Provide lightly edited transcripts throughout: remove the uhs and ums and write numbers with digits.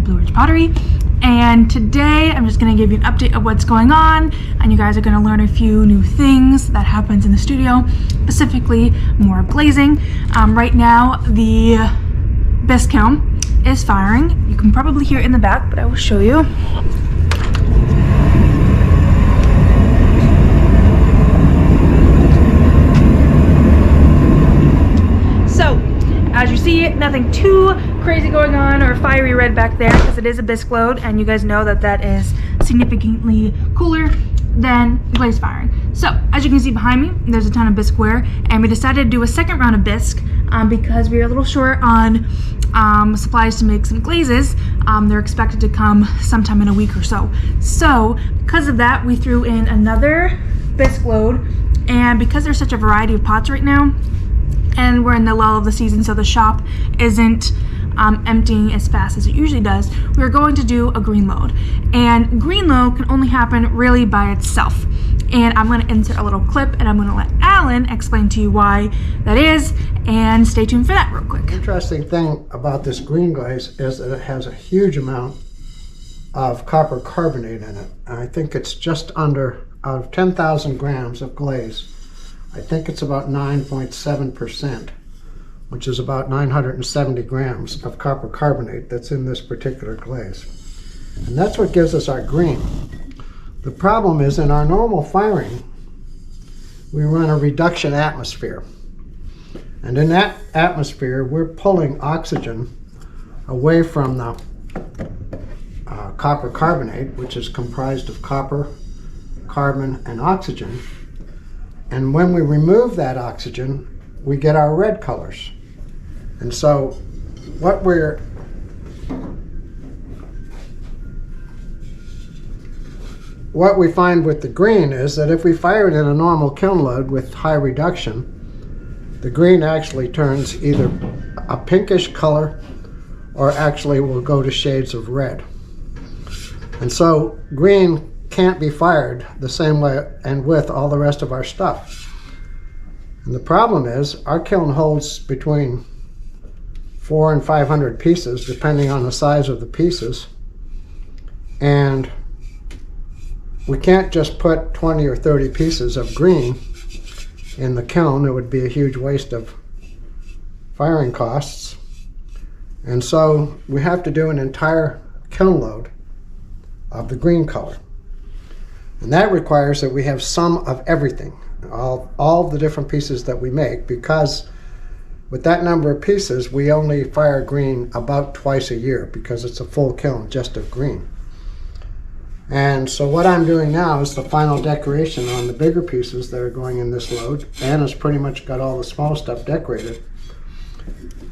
Blue Ridge Pottery, and today I'm just going to give you an update of what's going on, and you guys are going to learn a few new things that happens in the studio, specifically more glazing. Right now the bisque kiln is firing. You can probably hear it in the back, but I will show you. As you see, nothing too crazy going on or fiery red back there because it is a bisque load, and you guys know that that is significantly cooler than glaze firing. So as you can see behind me, there's a ton of bisque ware, and we decided to do a second round of bisque because we are a little short on supplies to make some glazes. They're expected to come sometime in a week or so. So because of that, we threw in another bisque load, and because there's such a variety of pots right now, and we're in the lull of the season, so the shop isn't emptying as fast as it usually does, we're going to do a green load. And green load can only happen really by itself. And I'm going to insert a little clip, and I'm going to let Alan explain to you why that is, and stay tuned for that real quick. The interesting thing about this green glaze is that it has a huge amount of copper carbonate in it. And I think it's just under, out of 10,000 grams of glaze, I think it's about 9.7%, which is about 970 grams of copper carbonate that's in this particular glaze. And that's what gives us our green. The problem is, in our normal firing, we run a reduction atmosphere. And in that atmosphere, we're pulling oxygen away from the copper carbonate, which is comprised of copper, carbon, and oxygen. And when we remove that oxygen, we get our red colors. And so what we find with the green is that if we fire it in a normal kiln load with high reduction, the green actually turns either a pinkish color or actually will go to shades of red. And so green can't be fired the same way and with all the rest of our stuff. And the problem is our kiln holds between 400 and 500 pieces depending on the size of the pieces, and we can't just put 20 or 30 pieces of green in the kiln. It would be a huge waste of firing costs, and so we have to do an entire kiln load of the green color. And that requires that we have some of everything, all of the different pieces that we make, because with that number of pieces, we only fire green about twice a year because it's a full kiln just of green. And so what I'm doing now is the final decoration on the bigger pieces that are going in this load. Anna's pretty much got all the small stuff decorated.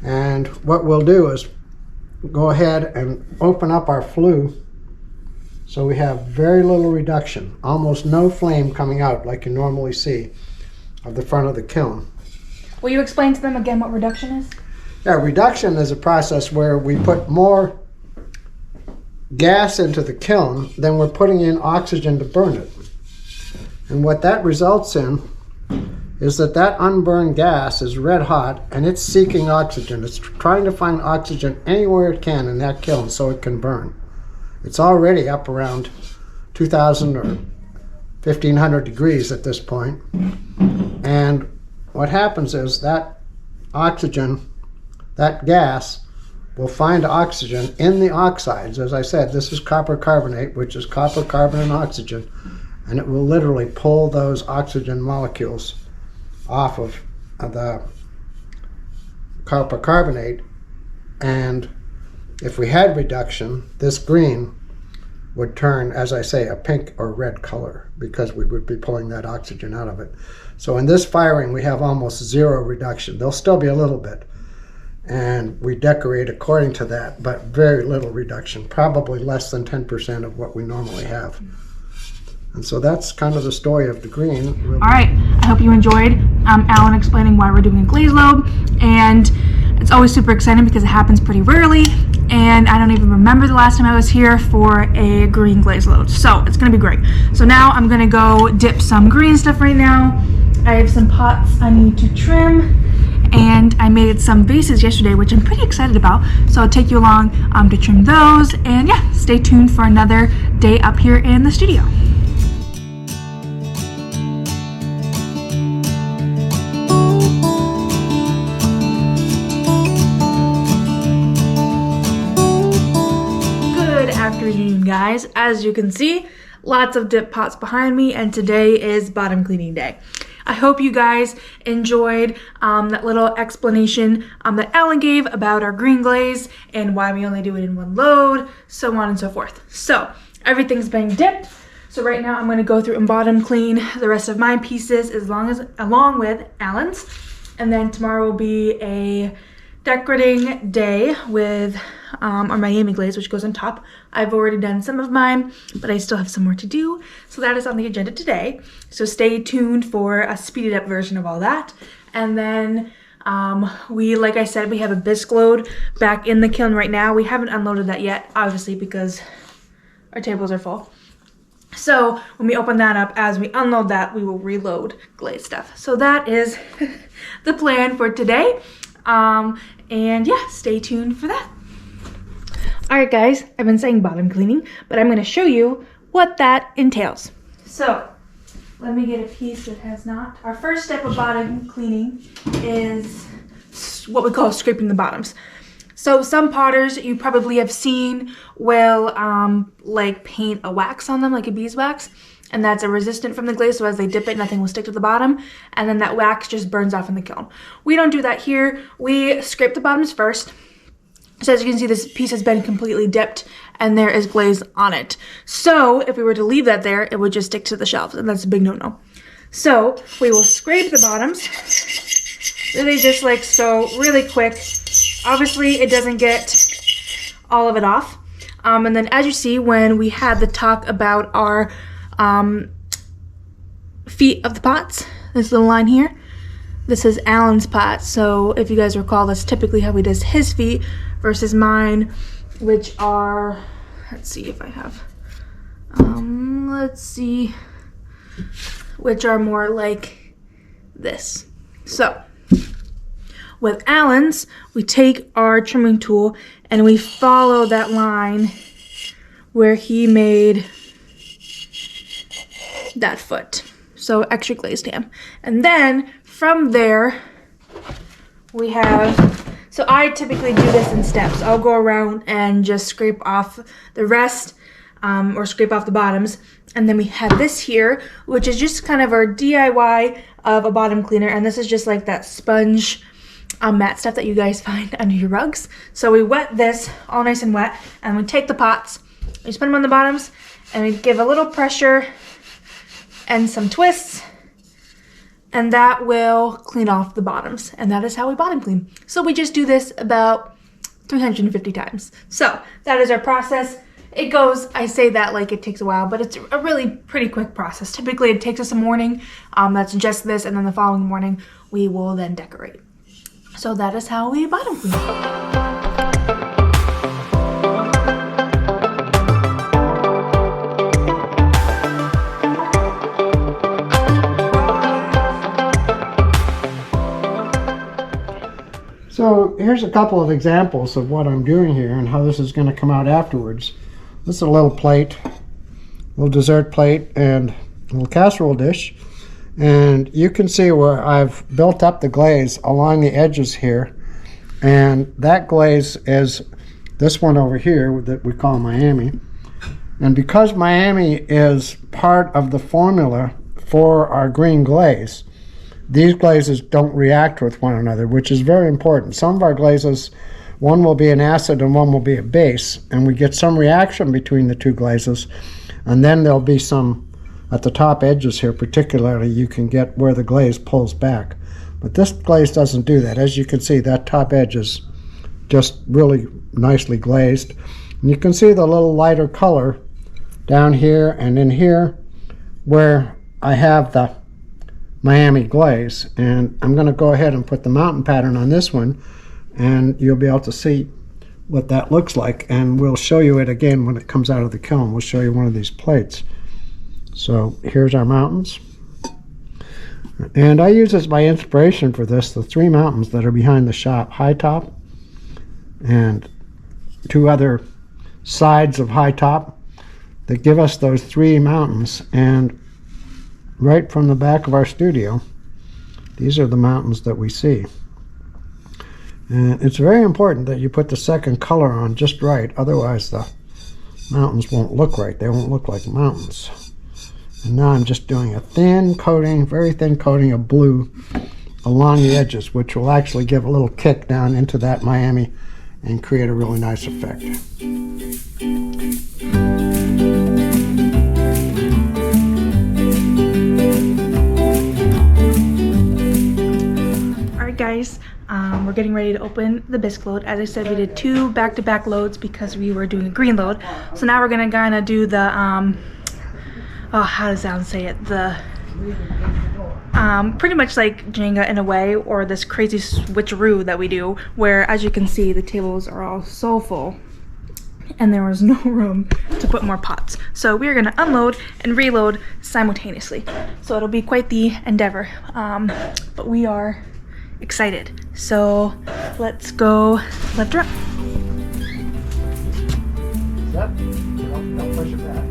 And what we'll do is go ahead and open up our flue. So we have very little reduction, almost no flame coming out like you normally see of the front of the kiln. Will you explain to them again what reduction is? Yeah, reduction is a process where we put more gas into the kiln than we're putting in oxygen to burn it. And what that results in is that that unburned gas is red hot and it's seeking oxygen. It's trying to find oxygen anywhere it can in that kiln so it can burn. It's already up around 2,000 or 1,500 degrees at this point. And what happens is that oxygen, that gas, will find oxygen in the oxides. As I said, this is copper carbonate, which is copper, carbon, and oxygen. And it will literally pull those oxygen molecules off of the copper carbonate. And if we had reduction, this green would turn, as I say, a pink or red color because we would be pulling that oxygen out of it. So in this firing, we have almost zero reduction. There'll still be a little bit, and we decorate according to that, but very little reduction, probably less than 10% of what we normally have. And so that's kind of the story of the green. All right, I hope you enjoyed Alan explaining why we're doing a glaze load, and it's always super exciting because it happens pretty rarely, and I don't even remember the last time I was here for a green glaze load, so it's gonna be great. So now I'm gonna go dip some green stuff right now. I have some pots I need to trim, and I made some vases yesterday, which I'm pretty excited about. So I'll take you along to trim those, and yeah, stay tuned for another day up here in the studio. Good afternoon, guys. As you can see, lots of dip pots behind me, and today is bottom cleaning day. I hope you guys enjoyed that little explanation that Alan gave about our green glaze and why we only do it in one load, so on and so forth. So everything's been dipped. So right now I'm going to go through and bottom clean the rest of my pieces along with Alan's. And then tomorrow will be a decorating day with our Miami glaze, which goes on top. I've already done some of mine, but I still have some more to do. So that is on the agenda today. So stay tuned for a speeded up version of all that. And then like I said, we have a bisque load back in the kiln right now. We haven't unloaded that yet, obviously, because our tables are full. So when we open that up, as we unload that, we will reload glaze stuff. So that is the plan for today. And yeah, stay tuned for that. Alright guys, I've been saying bottom cleaning, but I'm going to show you what that entails. So, let me get a piece that has not. Our first step of bottom cleaning is what we call scraping the bottoms. So some potters you probably have seen will like paint a wax on them, like a beeswax, and that's a resistant from the glaze, so as they dip it, nothing will stick to the bottom, and then that wax just burns off in the kiln. We don't do that here. We scrape the bottoms first. So as you can see, this piece has been completely dipped and there is glaze on it. So if we were to leave that there, it would just stick to the shelves, and that's a big no-no. So we will scrape the bottoms, really just like so, really quick. Obviously it doesn't get all of it off. And then as you see, when we had the talk about our feet of the pots, this little line here, this is Alan's pot. So if you guys recall, that's typically how he does his feet versus mine, which are, let's see if I have, which are more like this. So with Alan's, we take our trimming tool and we follow that line where he made that foot. So extra glazed ham. And then from there, we have, so I typically do this in steps. I'll go around and just scrape off the rest, or scrape off the bottoms. And then we have this here, which is just kind of our DIY of a bottom cleaner. And this is just like that sponge mat stuff that you guys find under your rugs. So we wet this all nice and wet, and we take the pots, we spin them on the bottoms, and we give a little pressure and some twists, and that will clean off the bottoms. And that is how we bottom clean. So we just do this about 350 times. So that is our process. It goes, I say that like it takes a while, but it's a really pretty quick process. Typically it takes us a morning, that's just this, and then the following morning we will then decorate. So that is how we bottom clean. So here's a couple of examples of what I'm doing here and how this is going to come out afterwards. This is a little plate, little dessert plate, and a little casserole dish. And you can see where I've built up the glaze along the edges here. And that glaze is this one over here that we call Miami. And because Miami is part of the formula for our green glaze, these glazes don't react with one another, which is very important. Some of our glazes, one will be an acid and one will be a base, and we get some reaction between the two glazes, and then there'll be some at the top edges here particularly, you can get where the glaze pulls back. But this glaze doesn't do that. As you can see, that top edge is just really nicely glazed. And you can see the little lighter color down here and in here where I have the Miami glaze. And I'm going to go ahead and put the mountain pattern on this one, and you'll be able to see what that looks like. And we'll show you it again when it comes out of the kiln. We'll show you one of these plates. So here's our mountains. And I use as my inspiration for this the three mountains that are behind the shop, High Top and two other sides of High Top that give us those three mountains. And right from the back of our studio, these are the mountains that we see. And it's very important that you put the second color on just right, otherwise the mountains won't look right. They won't look like mountains. And now I'm just doing a thin coating, very thin coating of blue along the edges, which will actually give a little kick down into that Miami and create a really nice effect. Alright guys, we're getting ready to open the bisque load. As I said, we did 2 back-to-back loads because we were doing a green load. So now we're gonna kind of do the oh, how does Alan say it? The pretty much like Jenga in a way, or this crazy switcheroo that we do, where as you can see the tables are all so full and there was no room to put more pots. So we're gonna unload and reload simultaneously. So it'll be quite the endeavor, but we are excited. So let's go lift her up. Yep. Don't push it back.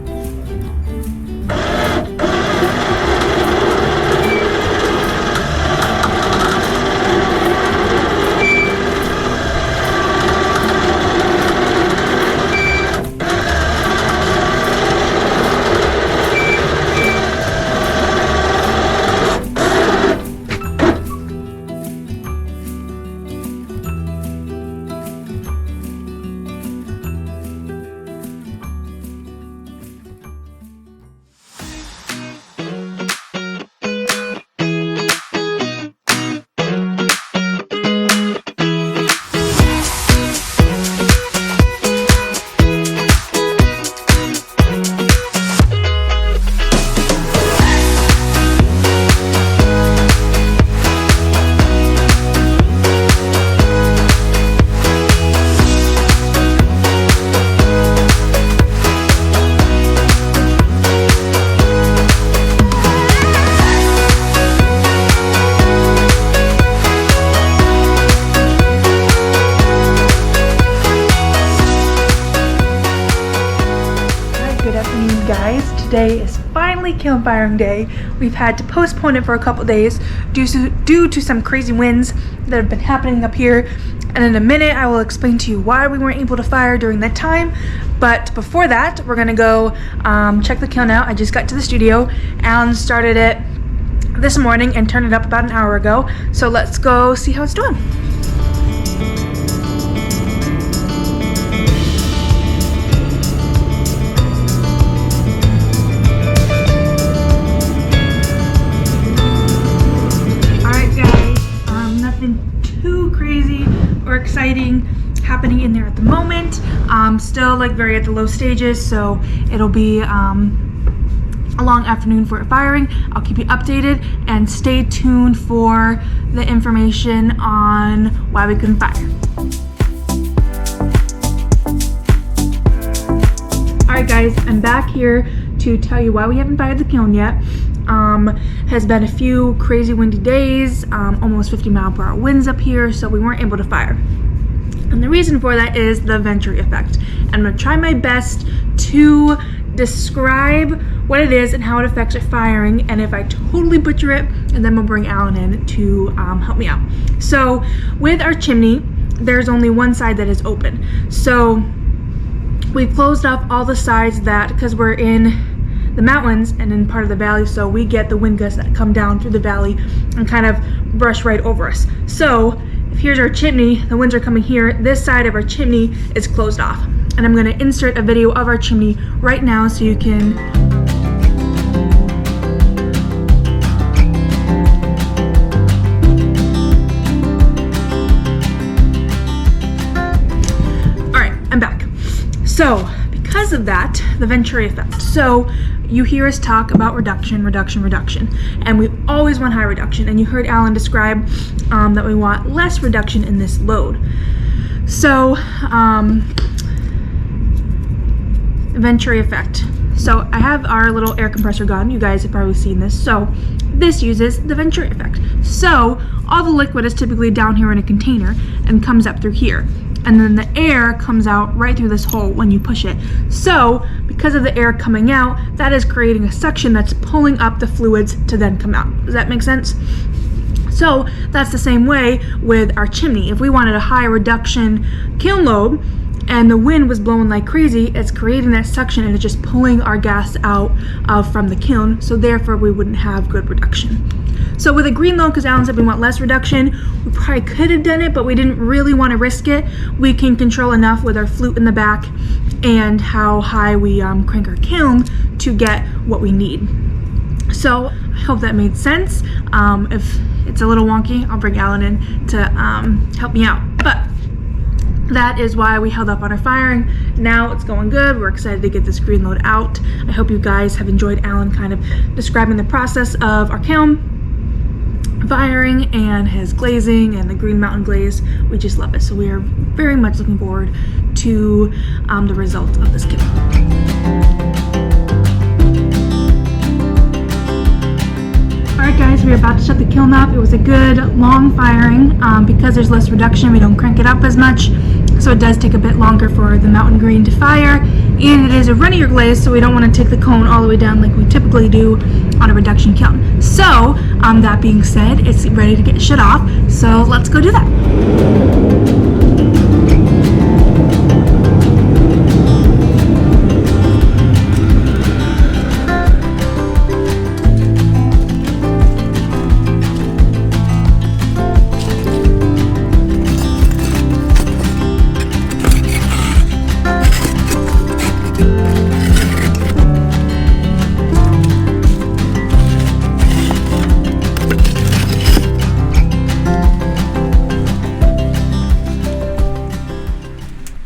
Guys, today is finally kiln firing day. We've had to postpone it for a couple days due to some crazy winds that have been happening up here, and in a minute I will explain to you why we weren't able to fire during that time. But before that, we're gonna go check the kiln out. I just got to the studio. Alan started it this morning and turned it up about an hour ago, so let's go see how it's doing. Exciting happening in there at the moment. Still like very at the low stages, so it'll be a long afternoon for firing. I'll keep you updated and stay tuned for the information on why we couldn't fire. Alright guys, I'm back here to tell you why we haven't fired the kiln yet. Has been a few crazy windy days, almost 50-mile-per-hour winds up here, so we weren't able to fire. And the reason for that is the venturi effect. And I'm going to try my best to describe what it is and how it affects your firing, and if I totally butcher it, and then we'll bring Alan in to help me out. So with our chimney, there's only one side that is open. So we've closed off all the sides that, because we're in the mountains and in part of the valley, so we get the wind gusts that come down through the valley and kind of brush right over us. So if here's our chimney, the winds are coming here, this side of our chimney is closed off. And I'm going to insert a video of our chimney right now so you can Alright, I'm back. So because of that, the venturi effect. So you hear us talk about reduction, and we always want high reduction, and you heard Alan describe that we want less reduction in this load. So venturi effect. So I have our little air compressor gun. You guys have probably seen this. So this uses the Venturi effect. So all the liquid is typically down here in a container and comes up through here. And then the air comes out right through this hole when you push it. So because of the air coming out, that is creating a suction that's pulling up the fluids to then come out. Does that make sense? So that's the same way with our chimney. If we wanted a high reduction kiln load and the wind was blowing like crazy, it's creating that suction and it's just pulling our gas out from the kiln, so therefore we wouldn't have good reduction. So with a green load, because Alan said we want less reduction, we probably could have done it, but we didn't really want to risk it. We can control enough with our flute in the back and how high we crank our kiln to get what we need. So I hope that made sense. If it's a little wonky, I'll bring Alan in to help me out. But that is why we held up on our firing. Now it's going good. We're excited to get this green load out. I hope you guys have enjoyed Alan kind of describing the process of our kiln firing and his glazing and the Green Mountain Glaze. We just love it. So we are very much looking forward to the result of this kiln. Alright guys, we're about to shut the kiln up. It was a good long firing. Because there's less reduction, we don't crank it up as much, so it does take a bit longer for the mountain green to fire, and it is a runnier glaze, so we don't want to take the cone all the way down like we typically do on a reduction kiln. So that being said, it's ready to get shut off, so let's go do that.